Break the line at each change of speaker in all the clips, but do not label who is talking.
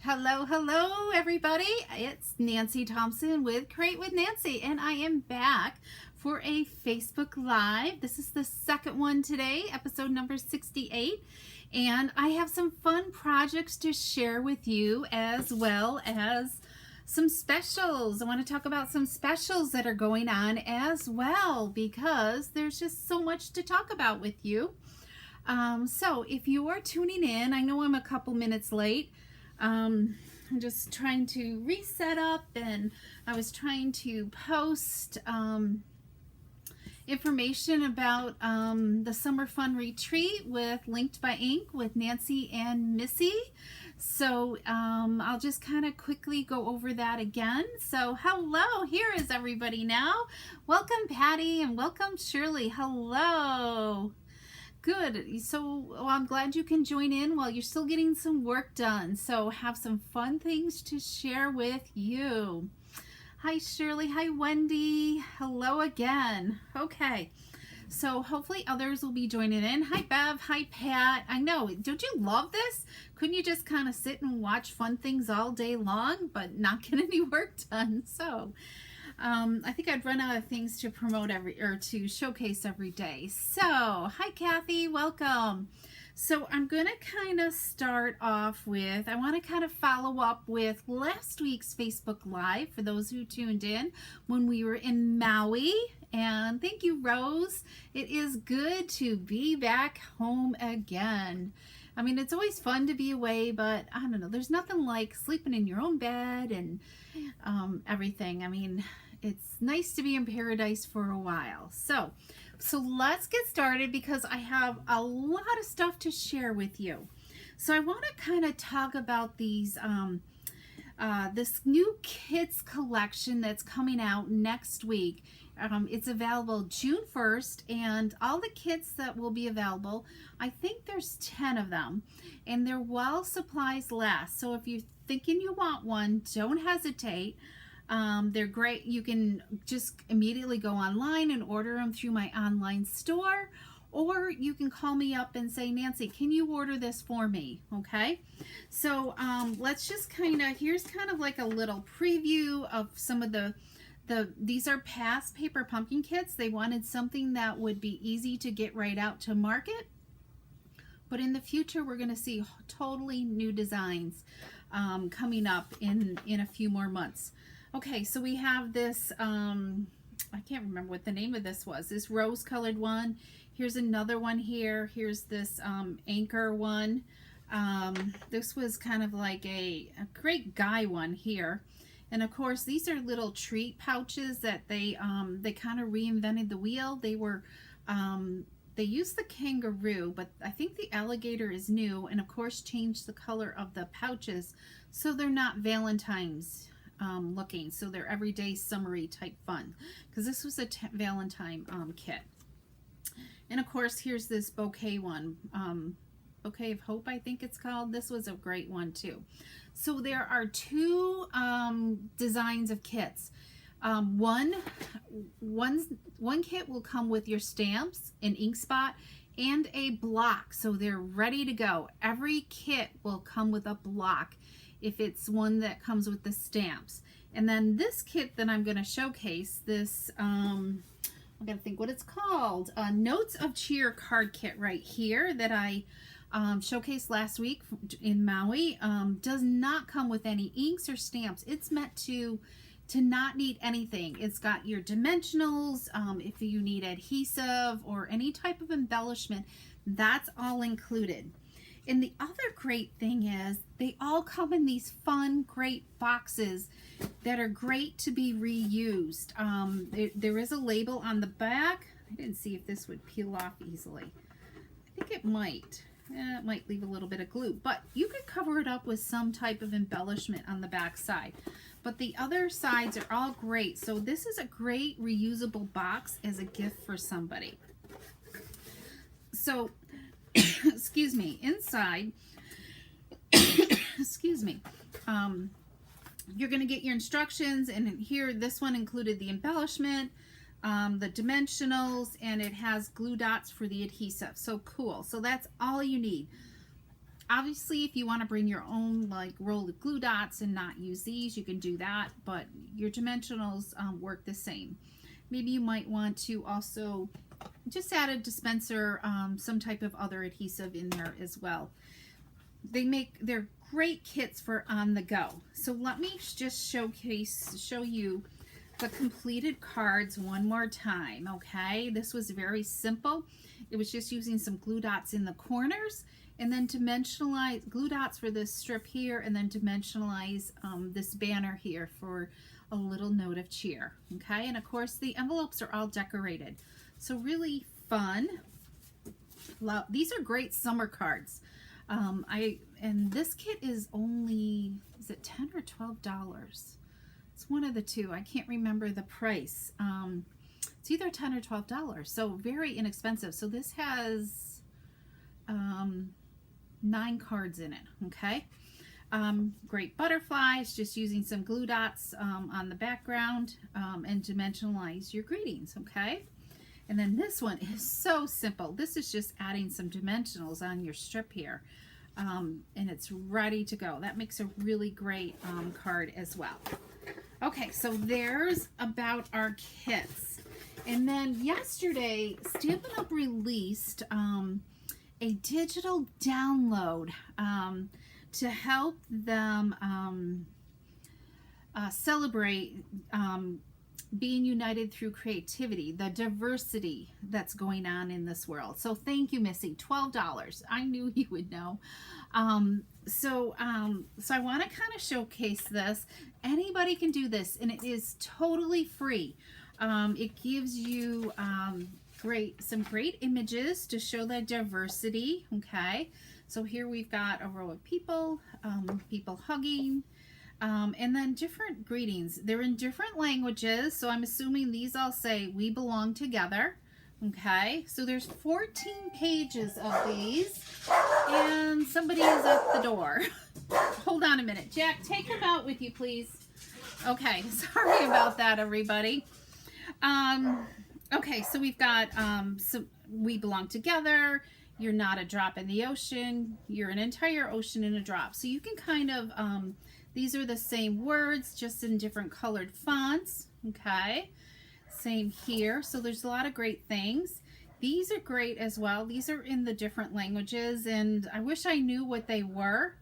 Hello, hello, everybody. It's Nancy Thompson with Create with Nancy, and I am back for a Facebook Live. This is the second one today, episode number 68, and I have some fun projects to share with you as well as some specials. I want to talk about some specials that are going on as well because there's just so much to talk about with you. So if you are tuning in, I know I'm a couple minutes late. I'm just trying to reset up, and I was trying to post information about the summer fun retreat with Linked by Ink with Nancy and Missy. So I'll just kind of quickly go over that again. So hello, here is everybody now. Welcome Patty and welcome Shirley. Hello. Good. So I'm glad you can join in while you're still getting some work done. So have some fun things to share with you. Hi Shirley. Hi Wendy. Hello again. Okay. So hopefully others will be joining in. Hi Bev. Hi Pat. I know. Don't you love this? Couldn't you just kind of sit and watch fun things all day long but not get any work done? So I think I'd run out of things to promote to showcase every day. So, hi Kathy, welcome. So I'm going to kind of start off with, I want to kind of follow up with last week's Facebook Live for those who tuned in when we were in Maui. And thank you, Rose. It is good to be back home again. I mean, it's always fun to be away, but I don't know, there's nothing like sleeping in your own bed and everything. I mean, it's nice to be in paradise for a while. So let's get started because I have a lot of stuff to share with you. So I want to kind of talk about these this new kits collection that's coming out next week. It's available June 1st, and all the kits that will be available, I think there's 10 of them, and they're while supplies last. So if you're thinking you want one, don't hesitate. They're great. You can just immediately go online and order them through my online store, or you can call me up and say, Nancy, can you order this for me? Okay. So let's just kind of, here's kind of like a little preview of some of these are past paper pumpkin kits. They wanted something that would be easy to get right out to market. But in the future, we're going to see totally new designs coming up in a few more months. Okay, so we have this, I can't remember what the name of this was, this rose colored one. Here's another one here. Here's this anchor one. This was kind of like a great guy one here. And of course, these are little treat pouches that they kind of reinvented the wheel. They were, they used the kangaroo, but I think the alligator is new, and of course changed the color of the pouches so they're not Valentine's looking, so they're everyday summery type fun, because this was a Valentine kit. And of course, here's this bouquet one, Bouquet of Hope, I think it's called. This was a great one too. So there are two designs of kits. One kit will come with your stamps, an ink spot, and a block, so they're ready to go. Every kit will come with a block if it's one that comes with the stamps. And then this kit that I'm going to showcase, this, I'm going to think what it's called, Notes of Cheer card kit right here that I showcased last week in Maui, does not come with any inks or stamps. It's meant to not need anything. It's got your dimensionals, if you need adhesive or any type of embellishment, that's all included. And the other great thing is they all come in these fun, great boxes that are great to be reused. There is a label on the back. I didn't see if this would peel off easily. I think it might. It might leave a little bit of glue, but you could cover it up with some type of embellishment on the back side. But the other sides are all great. So this is a great reusable box as a gift for somebody. So excuse me, inside, excuse me, you're going to get your instructions, and here this one included the embellishment, the dimensionals, and it has glue dots for the adhesive. So cool. So that's all you need. Obviously, if you want to bring your own like roll of glue dots and not use these, you can do that, but your dimensionals work the same. Maybe you might want to also just add a dispenser, some type of other adhesive in there as well. They're great kits for on the go. So let me just show you the completed cards one more time, okay? This was very simple. It was just using some glue dots in the corners and then dimensionalize glue dots for this strip here, and then dimensionalize this banner here for a little note of cheer, okay? And of course the envelopes are all decorated, so really fun. These are great summer cards. And this kit is only, is it $10 or $12? It's one of the two. I can't remember the price. It's either $10 or $12, so very inexpensive. So this has 9 cards in it, okay? Great butterflies, just using some glue dots on the background, and dimensionalize your greetings, okay? And then this one is so simple. This is just adding some dimensionals on your strip here, and it's ready to go. That makes a really great card as well. Okay, so there's about our kits. And then yesterday, Stampin' Up! Released a digital download to help them celebrate being united through creativity, the diversity that's going on in this world. So thank you, Missy. $12. I knew you would know. So I want to kind of showcase this. Anybody can do this, and it is totally free. It gives you some great images to show the diversity. Okay, so here we've got a row of people, people hugging, and then different greetings. They're in different languages, so I'm assuming these all say "we belong together." Okay, so there's 14 pages of these, and somebody is at the door. Hold on a minute. Jack, take them out with you, please. Okay, sorry about that, everybody. Okay, so we've got we belong together, you're not a drop in the ocean, you're an entire ocean in a drop. So you can kind of, these are the same words, just in different colored fonts, okay? Same here. So there's a lot of great things. These are great as well. These are in the different languages, and I wish I knew what they were.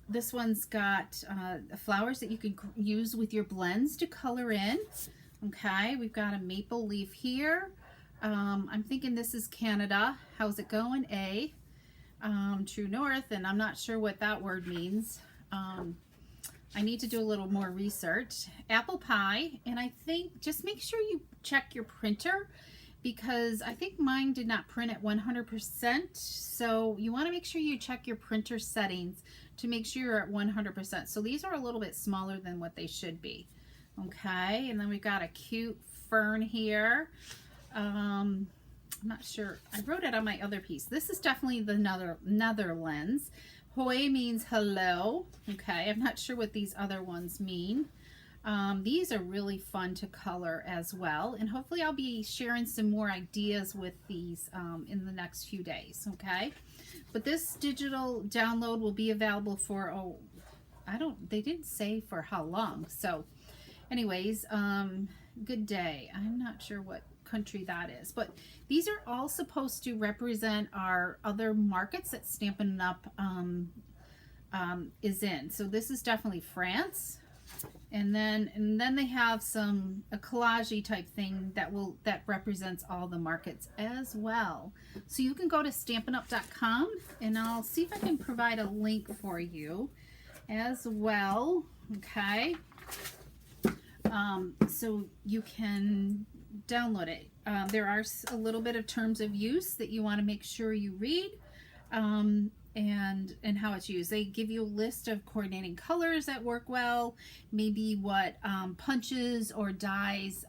This one's got flowers that you can use with your blends to color in. Okay, we've got a maple leaf here. I'm thinking this is Canada. How's it going? True North, and I'm not sure what that word means. I need to do a little more research. Apple pie, and I think just make sure you check your printer, because I think mine did not print at 100%. So you want to make sure you check your printer settings to make sure you're at 100%. So these are a little bit smaller than what they should be. Okay, and then we've got a cute fern here. I'm not sure. I wrote it on my other piece. This is definitely the Netherlands. Hoi means hello. Okay, I'm not sure what these other ones mean. These are really fun to color as well, and hopefully I'll be sharing some more ideas with these in the next few days. Okay, but this digital download will be available for, they didn't say for how long. So anyways, good day. I'm not sure what country that is, but these are all supposed to represent our other markets that Stampin' Up! Is in. So this is definitely France, and then they have a collage type thing that represents all the markets as well. So you can go to stampinup.com, and I'll see if I can provide a link for you as well. Okay, so you can download it. There are a little bit of terms of use that you want to make sure you read, and how it's used. They give you a list of coordinating colors that work well, maybe what punches or dies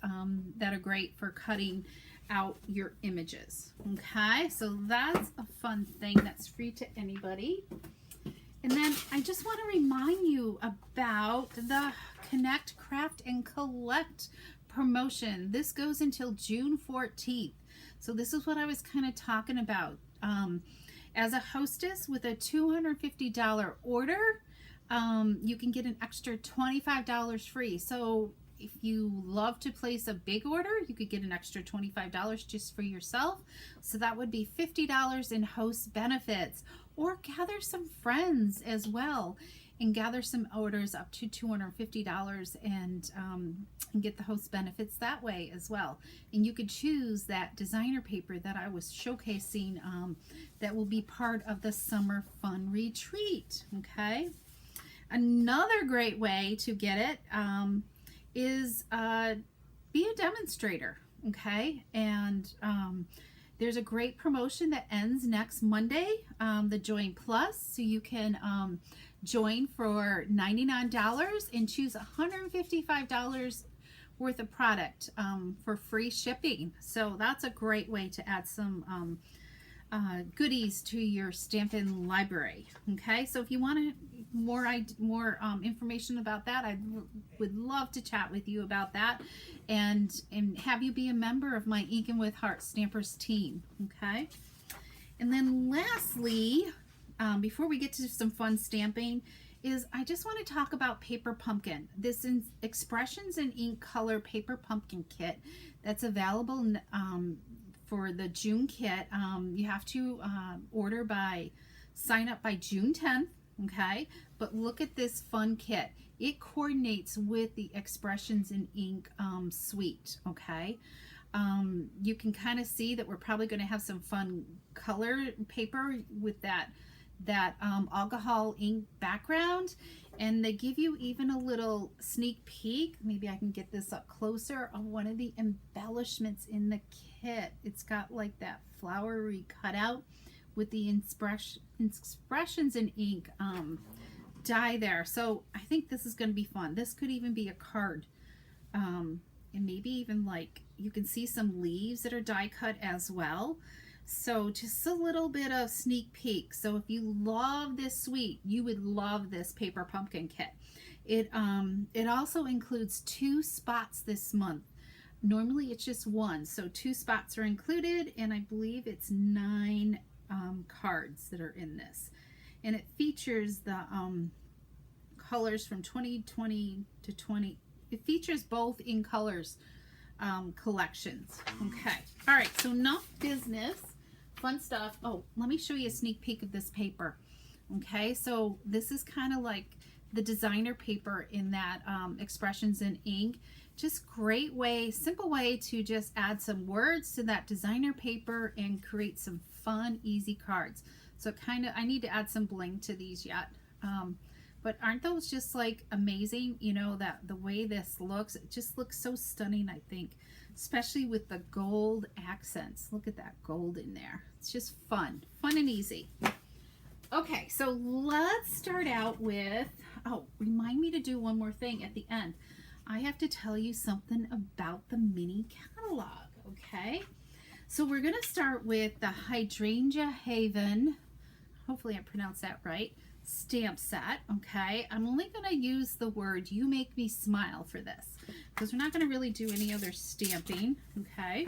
that are great for cutting out your images. Okay, so that's a fun thing that's free to anybody. And then I just want to remind you about the Connect, Craft, and Collect promotion. This goes until June 14th. So this is what I was kind of talking about. As a hostess with a $250 order, you can get an extra $25 free. So if you love to place a big order, you could get an extra $25 just for yourself. So that would be $50 in host benefits, or gather some friends as well and gather some orders up to $250 and get the host benefits that way as well. And you could choose that designer paper that I was showcasing that will be part of the summer fun retreat. Okay. Another great way to get it is be a demonstrator. Okay. And there's a great promotion that ends next Monday, the Join Plus. So you can join for $99 and choose $155 worth of product for free shipping. So that's a great way to add some goodies to your Stampin' library. Okay, so if you want more information about that, I would love to chat with you about that and have you be a member of my Inking with Heart Stampers team. Okay, and then lastly, before we get to some fun stamping, is I just want to talk about Paper Pumpkin. This is Expressions in Ink Color Paper Pumpkin Kit that's available for the June kit. You have to sign up by June 10th, okay? But look at this fun kit. It coordinates with the Expressions in Ink suite, okay? You can kind of see that we're probably going to have some fun color paper with that alcohol ink background, and they give you even a little sneak peek. Maybe I can get this up closer of one of the embellishments in the kit. It's got like that flowery cutout with the Expressions in Ink die there. So I think this is going to be fun. This could even be a card, and maybe even like you can see some leaves that are die cut as well. So just a little bit of sneak peek. So if you love this suite, you would love this Paper Pumpkin kit. It also includes 2 spots this month. Normally it's just 1, so 2 spots are included, and I believe it's 9 cards that are in this. And it features the colors from 2020 to 20. It features both in colors collections. Okay. All right. So enough business. Fun stuff. Oh, let me show you a sneak peek of this paper. Okay, so this is kind of like the designer paper in that Expressions in Ink. Just great way, simple way to just add some words to that designer paper and create some fun, easy cards. So I need to add some bling to these yet. But aren't those just like amazing? You know, that the way this looks, it just looks so stunning, I think. Especially with the gold accents. Look at that gold in there. It's just fun and easy. Okay, so let's start out with, oh, remind me to do one more thing at the end. I have to tell you something about the mini catalog, okay? So we're gonna start with the Hydrangea Haven, hopefully I pronounced that right, stamp set, okay? I'm only gonna use the word "You Make Me Smile" for this, because we're not going to really do any other stamping, okay?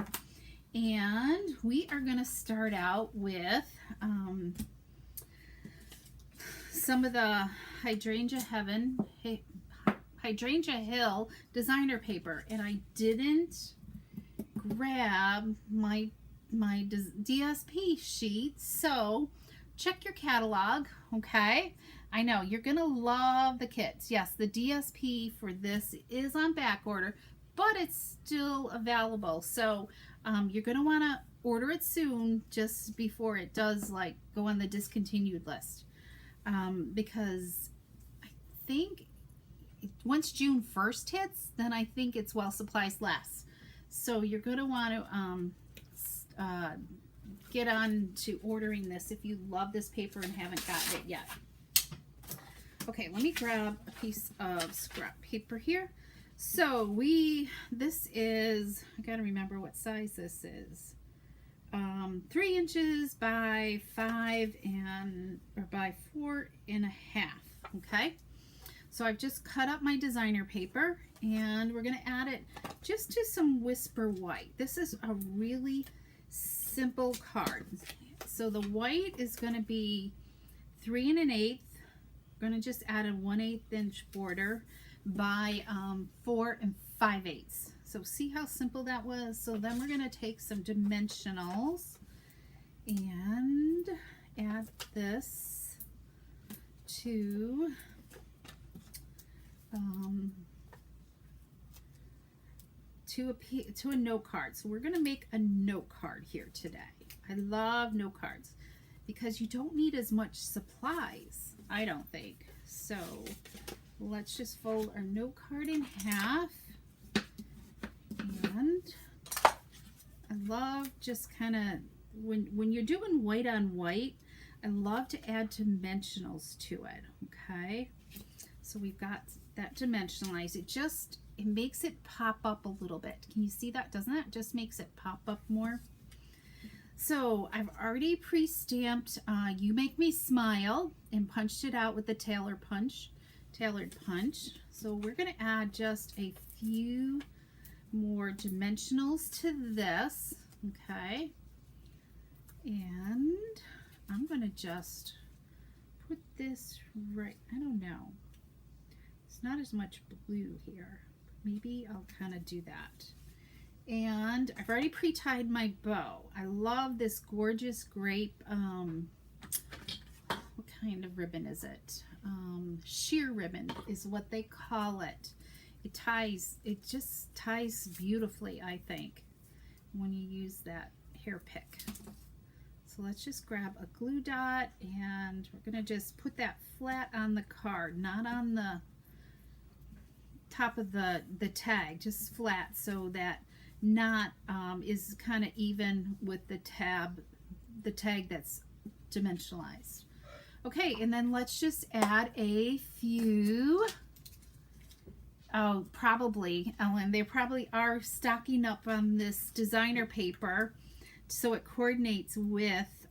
And we are going to start out with some of the Hydrangea Hill designer paper, and I didn't grab my DSP sheet, so check your catalog, okay? I know you're gonna love the kits. Yes, the DSP for this is on back order, but it's still available. So you're gonna want to order it soon, just before it does like go on the discontinued list, because I think once June 1st hits, then I think it's while supplies last. So you're gonna want to get on to ordering this if you love this paper and haven't gotten it yet. Okay, let me grab a piece of scrap paper here. So this is, I gotta remember what size this is. 3 inches by 5 or by 4.5. Okay, so I've just cut up my designer paper, and we're gonna add it just to some Whisper White. This is a really simple card. So the white is going to be 3 1/8. We're going to just add a 1/8 inch border by 4 5/8. So see how simple that was? So then we're going to take some dimensionals and add this to a note card. So we're going to make a note card here today. I love note cards because you don't need as much supplies, I don't think. So let's just fold our note card in half. And I love just kind of, when you're doing white on white, I love to add dimensionals to it, okay? So we've got that dimensionalized. It makes it pop up a little bit. Can you see that? Doesn't that just makes it pop up more? So I've already pre-stamped You Make Me Smile and punched it out with the tailored punch. So we're going to add just a few more dimensionals to this, okay? And I'm going to just put this right, I don't know. It's not as much blue here. Maybe I'll kind of do that. And I've already pre-tied my bow. I love this gorgeous grape, what kind of ribbon is it? Sheer ribbon is what they call it. It just ties beautifully, I think, when you use that hair pick. So let's just grab a glue dot and we're gonna just put that flat on the card, not on the top of the tag, just flat, so that knot is kind of even with the tag that's dimensionalized. Okay, and then let's just add a few, probably, Ellen, they probably are stocking up on this designer paper so it coordinates with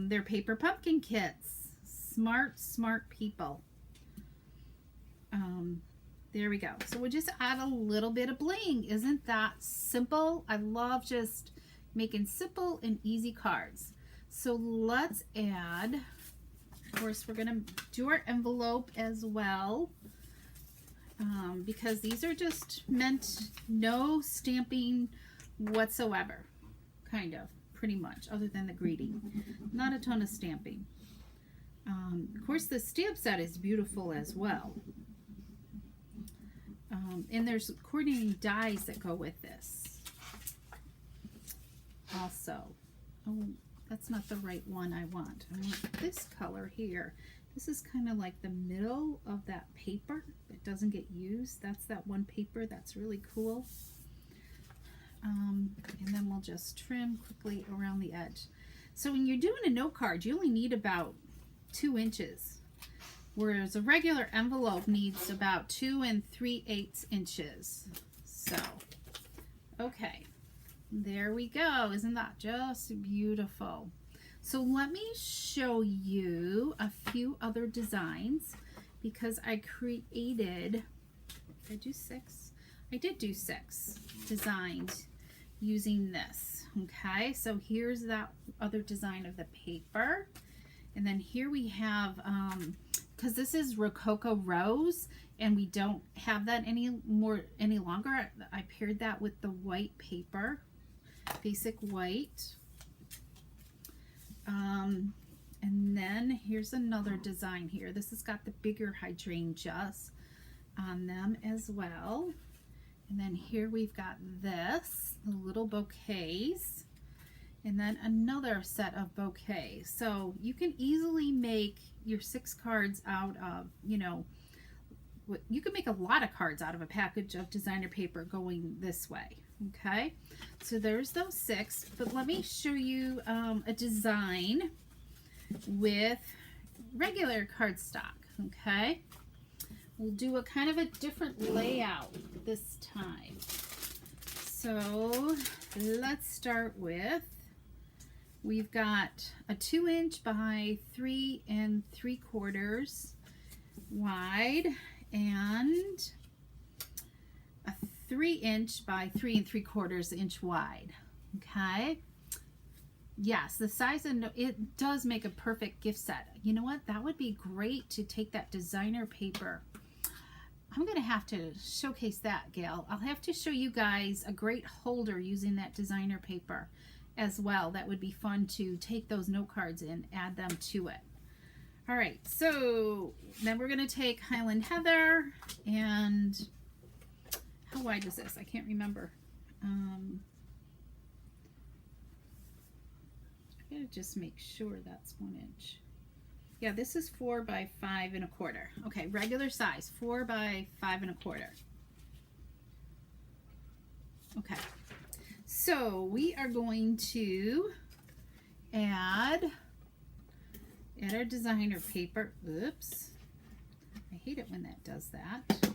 their paper pumpkin kits. Smart people. There we go. So we'll just add a little bit of bling. Isn't that simple? I love just making simple and easy cards. So let's add, of course, we're going to do our envelope as well, because these are just meant no stamping whatsoever, kind of, pretty much, other than the greeting. Not a ton of stamping. Of course, the stamp set is beautiful as well. And there's coordinating dies that go with this also. Oh, that's not the right one I want. I want this color here. This is kind of like the middle of that paper that doesn't get used. That's that one paper that's really cool. And then we'll just trim quickly around the edge. So when you're doing a note card, you only need about 2 inches. Whereas a regular envelope needs about 2 3/8 inches. So, okay, there we go. Isn't that just beautiful? So let me show you a few other designs because I created, did I do 6? I did do 6 designs using this. Okay, so here's that other design of the paper. And then here we have, because this is Rococo Rose, and we don't have that any longer. I paired that with the white paper, basic white. And then here's another design here. This has got the bigger hydrangeas on them as well. And then here we've got this, the little bouquets. And then another set of bouquets. So you can easily make your 6 cards out of, you can make a lot of cards out of a package of designer paper going this way. Okay, so there's those 6. But let me show you a design with regular cardstock. Okay, we'll do a kind of a different layout this time. So let's start with, we've got a 2 inch by 3 3/4 wide and a 3 inch by 3 3/4 inch wide. Okay, Yes, the size and it does make a perfect gift set. You know what? That would be great to take that designer paper. I'm going to have to showcase that, Gail. I'll have to show you guys a great holder using that designer paper as well. That would be fun to take those note cards and add them to it. All right, so then we're going to take Highland Heather, and how wide is this? I can't remember. I gotta just make sure that's 1 inch. Yeah, this is 4 by 5 1/4. Okay, regular size, 4 by 5 1/4. Okay, so we are going to add our designer paper. Oops, I hate it when that does that.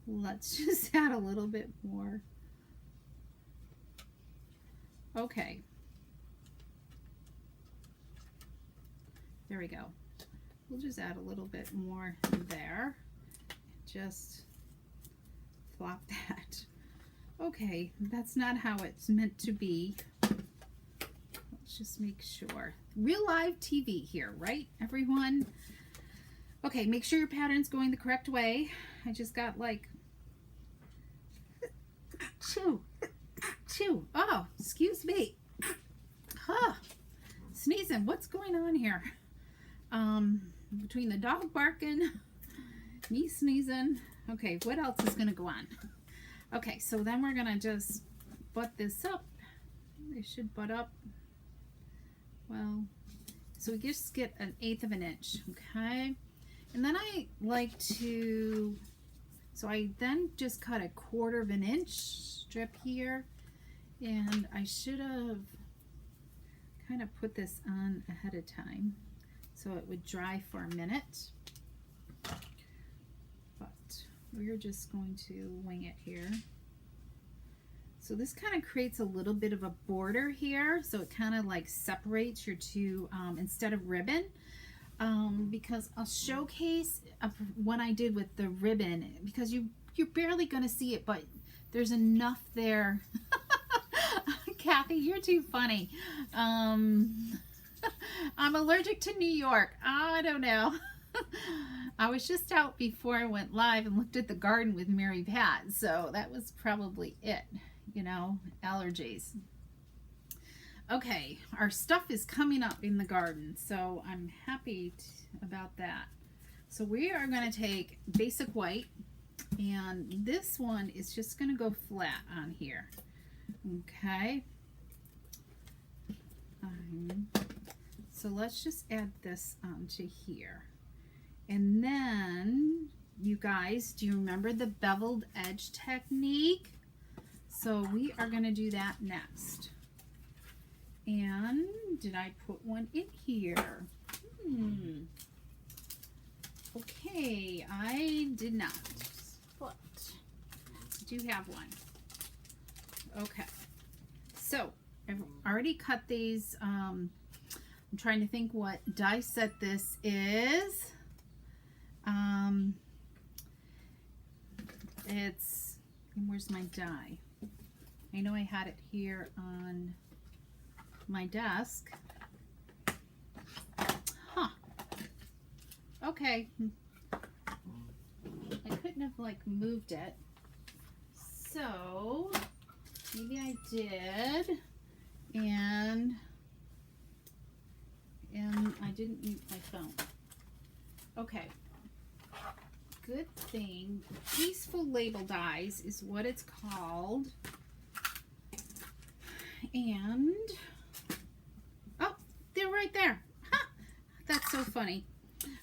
Let's just add a little bit more. Okay. There we go. We'll just add a little bit more there. Just flop that. Okay, that's not how it's meant to be. Let's just make sure. Real live TV here, right, everyone? Okay, make sure your pattern's going the correct way. I just got like, chew. Oh, excuse me. Huh. Sneezing. What's going on here? Between the dog barking, me sneezing. Okay, what else is going to go on? Okay, so then we're going to just butt this up. It should butt up. Well, so we just get 1/8 of an inch, okay? And then I like to, so I then just cut 1/4 of an inch strip here, and I should have kind of put this on ahead of time so it would dry for a minute, but we're just going to wing it here. So this kind of creates a little bit of a border here, so it kind of like separates your two instead of ribbon, because I'll showcase what I did with the ribbon, because you're barely going to see it, but there's enough there. Kathy, you're too funny. I'm allergic to New York. I don't know. I was just out before I went live and looked at the garden with Mary Pat, so that was probably it, you know, allergies. Okay, our stuff is coming up in the garden, so I'm happy about that. So we are going to take basic white, and this one is just going to go flat on here. Okay. So let's just add this onto here. And then, you guys, do you remember the beveled edge technique? So we are going to do that next. And did I put one in here? Okay, I did not, but I do have one. Okay, so I've already cut these. I'm trying to think what die set this is. It's, where's my die? I know I had it here on my desk. Huh. Okay. I couldn't have like moved it. So maybe I did, and I didn't mute my phone. Okay. Good thing. Peaceful Label Dies is what it's called. And, oh, they're right there. Ha! That's so funny.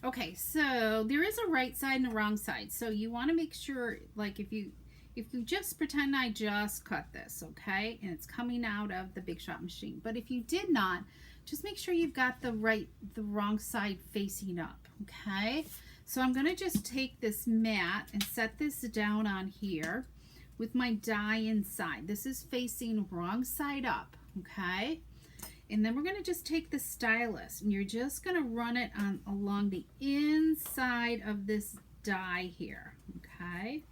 Okay, so there is a right side and a wrong side. So you want to make sure, like if you just pretend I just cut this, okay, and it's coming out of the Big Shot machine. But if you did not, just make sure you've got the wrong side facing up, okay? So I'm going to just take this mat and set this down on here with my die inside. This is facing wrong side up, okay? And then we're going to just take the stylus, and you're just going to run it on along the inside of this die here, okay?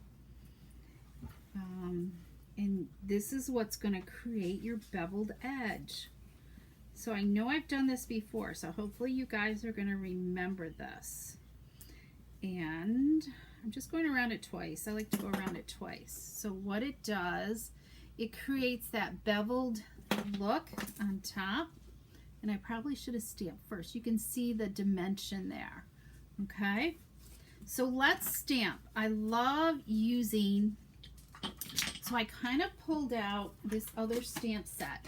And this is what's going to create your beveled edge. So I know I've done this before, so hopefully you guys are going to remember this. And I'm just going around it twice. I like to go around it twice. So what it does, it creates that beveled look on top. And I probably should have stamped first. You can see the dimension there. Okay, so let's stamp. I love using, so I kind of pulled out this other stamp set,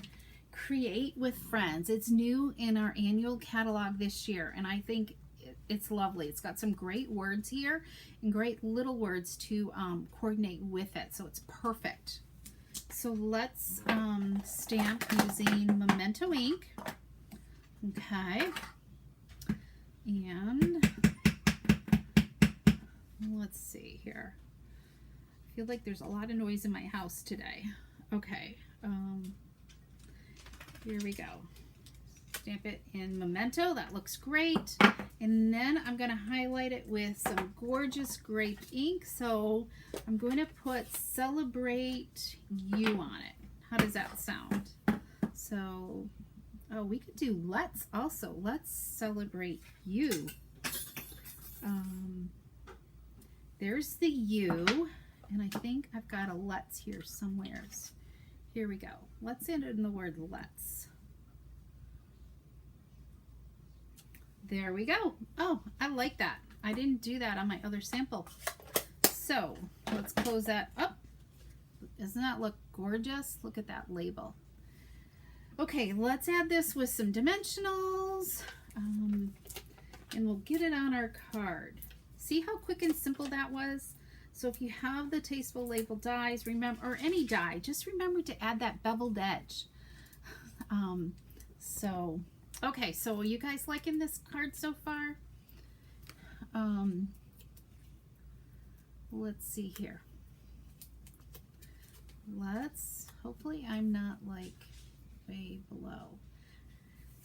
Create with Friends. It's new in our annual catalog this year, and I think it's lovely. It's got some great words here and great little words to coordinate with it, so it's perfect. So let's stamp using Memento ink. Okay, and let's see here. I feel like there's a lot of noise in my house today. Okay, here we go. Stamp it in Memento. That looks great. And then I'm going to highlight it with some gorgeous grape ink. So I'm going to put Celebrate You on it. How does that sound? So, oh, we could do Let's also. Let's Celebrate You. There's the U, and I think I've got a Let's here somewhere. Here we go. Let's end it in the word Let's. There we go. Oh, I like that. I didn't do that on my other sample. So let's close that up. Doesn't that look gorgeous? Look at that label. Okay, let's add this with some dimensionals, and we'll get it on our card. See how quick and simple that was? So if you have the Tasteful Label dies, remember, or any die, just remember to add that beveled edge. Okay, so are you guys liking this card so far? Let's see here. Hopefully I'm not like way below.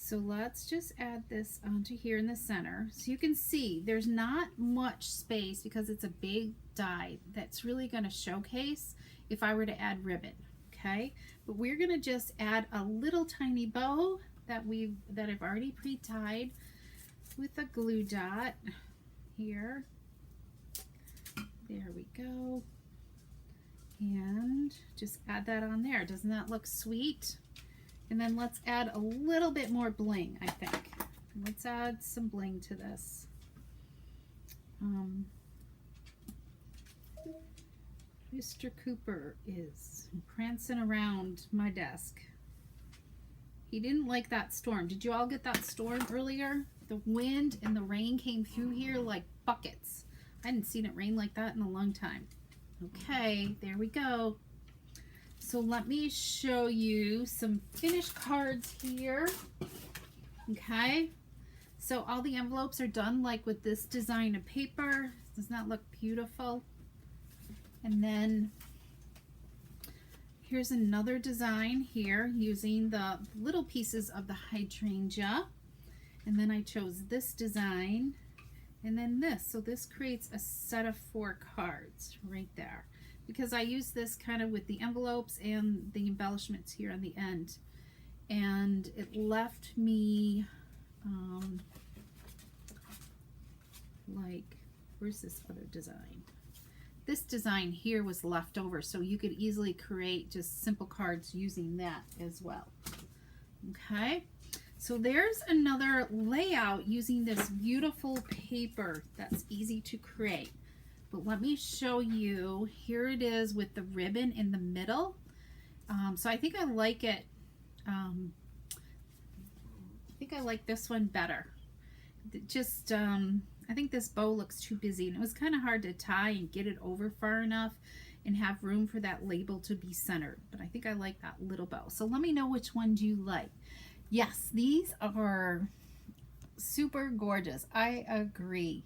So let's just add this onto here in the center. So you can see there's not much space because it's a big die that's really going to showcase if I were to add ribbon, okay? But we're going to just add a little tiny bow that I've already pre-tied with a glue dot here. There we go. And just add that on there. Doesn't that look sweet? And then let's add a little bit more bling, I think. Let's add some bling to this. Mr. Cooper is prancing around my desk. He didn't like that storm. Did you all get that storm earlier? The wind and the rain came through here like buckets. I hadn't seen it rain like that in a long time. Okay, there we go. So let me show you some finished cards here. Okay, so all the envelopes are done like with this design of paper. Doesn't that look beautiful? And then here's another design here using the little pieces of the hydrangea. And then I chose this design and then this. So this creates a set of 4 cards right there, because I use this kind of with the envelopes and the embellishments here on the end. And it left me like, where's this other design? This design here was left over, so you could easily create just simple cards using that as well. Okay, so there's another layout using this beautiful paper that's easy to create. But let me show you. Here it is with the ribbon in the middle. So I think I like it. I think I like this one better. Just, I think this bow looks too busy, and it was kind of hard to tie and get it over far enough and have room for that label to be centered. But I think I like that little bow. So let me know which one do you like. Yes, these are super gorgeous. I agree.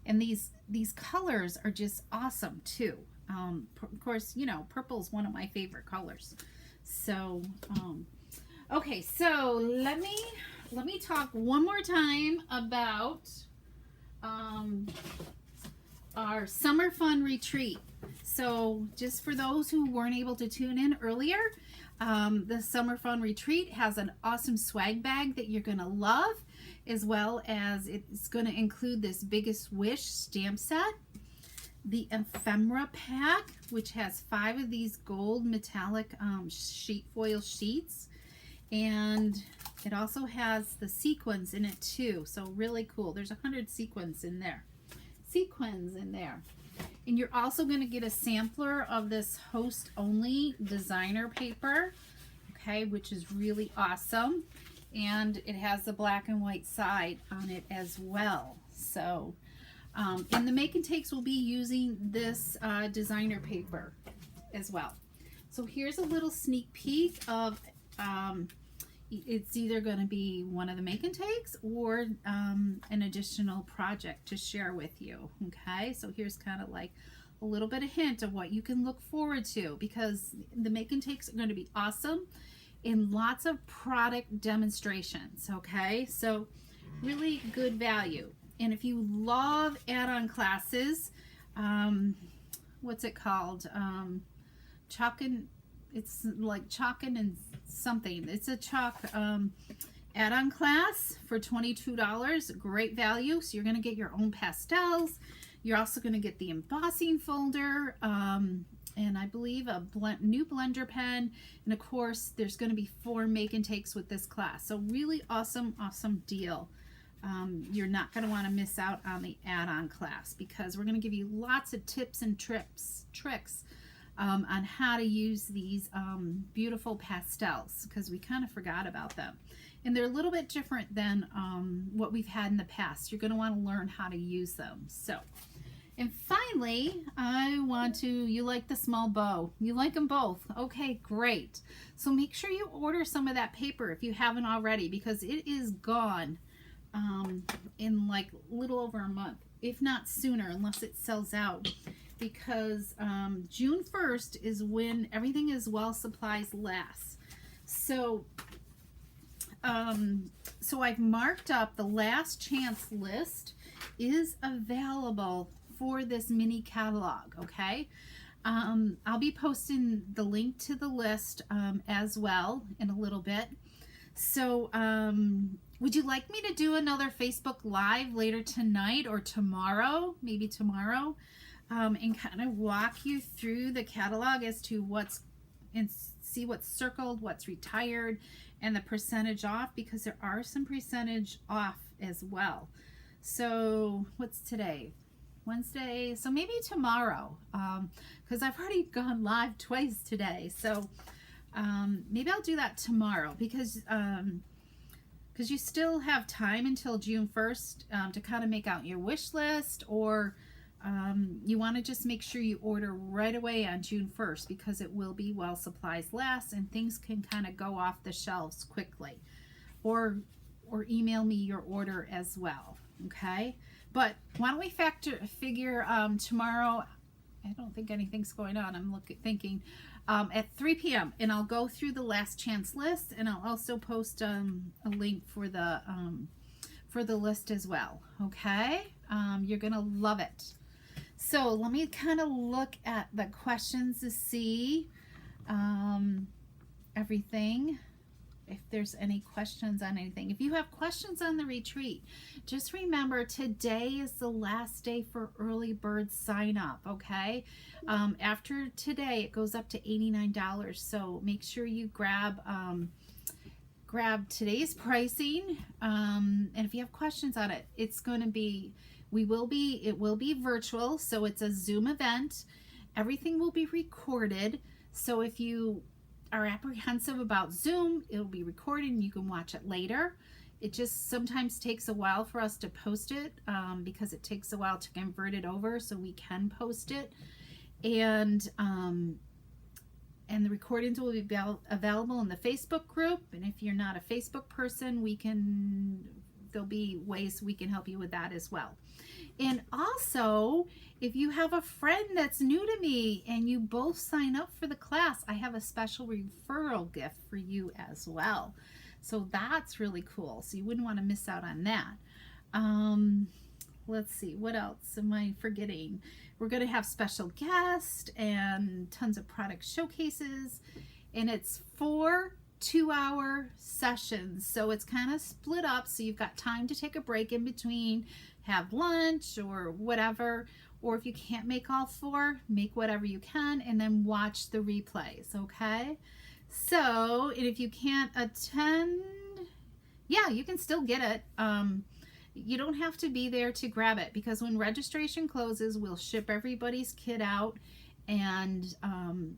And these colors are just awesome too. Of course, you know, purple is one of my favorite colors. So, okay, so let me talk one more time about our summer fun retreat. So just for those who weren't able to tune in earlier, the summer fun retreat has an awesome swag bag that you're going to love, as well as it's going to include this Biggest Wish stamp set, the ephemera pack, which has 5 of these gold metallic sheet foil sheets, and it also has the sequins in it too, so really cool. There's 100 sequins in there. And you're also going to get a sampler of this host only designer paper, okay, which is really awesome. And it has the black and white side on it as well. So and the make and takes will be using this designer paper as well. So here's a little sneak peek of it's either going to be one of the make and takes or an additional project to share with you. Okay, so here's kind of like a little bit of hint of what you can look forward to, because the make and takes are going to be awesome in lots of product demonstrations. Okay, so really good value. And if you love add-on classes, what's it called? It's like Chalkin' and something. It's a chalk add-on class for $22. Great value. So you're going to get your own pastels. You're also going to get the embossing folder, and I believe a new blender pen. And of course, there's going to be 4 make and takes with this class. So really awesome deal. You're not going to want to miss out on the add-on class, because we're going to give you lots of tips and tricks on how to use these beautiful pastels, because we kind of forgot about them. And they're a little bit different than what we've had in the past. You're going to want to learn how to use them. So, and finally, you like the small bow. You like them both. Okay, great. So make sure you order some of that paper if you haven't already, because it is gone in like a little over a month, if not sooner, unless it sells out. Because June 1st is when everything is while supplies last. So so I've marked up the last chance list is available for this mini catalog. Okay, I'll be posting the link to the list as well in a little bit. So would you like me to do another Facebook Live later tonight or tomorrow, maybe tomorrow, and kind of walk you through the catalog as to and see what's circled, what's retired, and the percentage off, because there are some percentage off as well. So what's today? Wednesday. So maybe tomorrow, because I've already gone live twice today. So maybe I'll do that tomorrow, because you still have time until June 1st to kind of make out your wish list, or you want to just make sure you order right away on June 1st, because it will be while supplies last and things can kind of go off the shelves quickly. Or email me your order as well. Okay, but why don't we figure tomorrow? I don't think anything's going on. I'm thinking at 3 p.m. and I'll go through the last chance list, and I'll also post a link for the list as well. Okay, you're gonna love it. So let me kind of look at the questions to see everything, if there's any questions on anything. If you have questions on the retreat, just remember today is the last day for early bird sign up. Okay, after today it goes up to $89, so make sure you grab today's pricing, and if you have questions on it, it's going to be it will be virtual, so it's a Zoom event. Everything will be recorded, so if you are apprehensive about Zoom, it'll be recorded and you can watch it later. It just sometimes takes a while for us to post it, because it takes a while to convert it over so we can post it. And the recordings will be available in the Facebook group, and if you're not a Facebook person, there'll be ways we can help you with that as well. And also, if you have a friend that's new to me and you both sign up for the class, I have a special referral gift for you as well. So that's really cool. So you wouldn't want to miss out on that. let's see, what else am I forgetting? We're going to have special guests and tons of product showcases, and it's 4 2-hour sessions, so it's kind of split up, so you've got time to take a break in between, have lunch or whatever, or if you can't make all 4, make whatever you can and then watch the replays. Okay, so and if you can't attend, yeah, you can still get it. You don't have to be there to grab it, because when registration closes, we'll ship everybody's kit out, and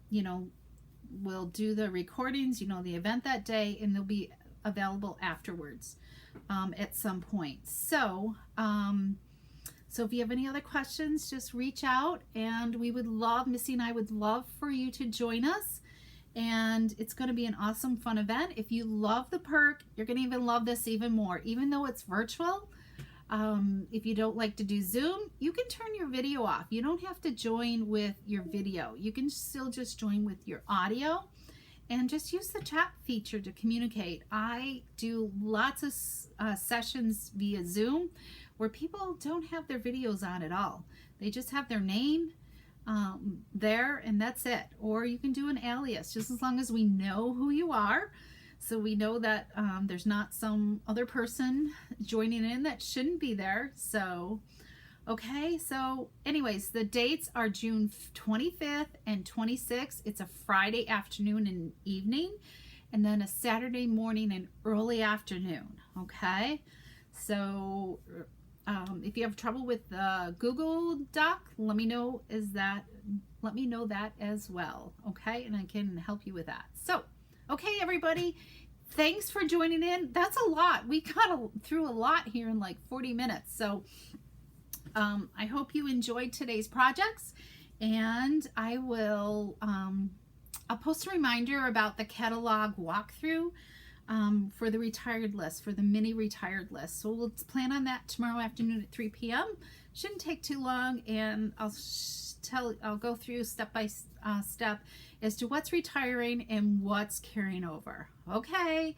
you know, we'll do the recordings, you know, the event that day, and they'll be available afterwards at some point. So so if you have any other questions, just reach out, and we would love, Missy and I would love for you to join us. And it's going to be an awesome, fun event. If you love the perk, you're going to even love this even more, even though it's virtual. If you don't like to do Zoom, you can turn your video off. You don't have to join with your video. You can still just join with your audio and just use the chat feature to communicate. I do lots of sessions via Zoom where people don't have their videos on at all. They just have their name there, and that's it. Or you can do an alias, just as long as we know who you are, so we know that there's not some other person joining in that shouldn't be there. So okay, so anyways, the dates are June 25th and 26th. It's a Friday afternoon and evening, and then a Saturday morning and early afternoon. Okay, so if you have trouble with the Google Doc, let me know that as well. Okay, and I can help you with that. So okay, everybody, thanks for joining in. That's a lot. We got through a lot here in like 40 minutes. So I hope you enjoyed today's projects, and I will I'll post a reminder about the catalog walkthrough for the retired list, for the mini retired list. So we'll plan on that tomorrow afternoon at 3 p.m. Shouldn't take too long, and I'll go through step by step as to what's retiring and what's carrying over. Okay,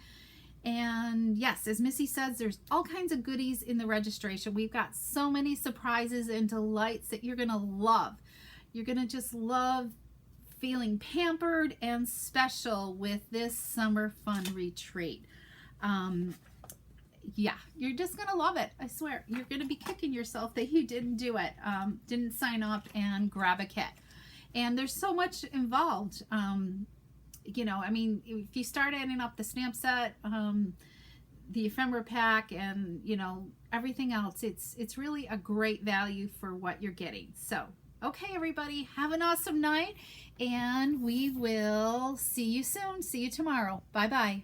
and yes, as Missy says, there's all kinds of goodies in the registration. We've got so many surprises and delights that you're gonna love. You're gonna just love feeling pampered and special with this summer fun retreat. Yeah, you're just gonna love it. I swear, you're gonna be kicking yourself that you didn't do it, didn't sign up and grab a kit. And there's so much involved. You know, I mean, if you start adding up the stamp set, the ephemera pack, and you know, everything else, it's really a great value for what you're getting. So okay, everybody, have an awesome night, and we will see you soon. See you tomorrow. Bye bye.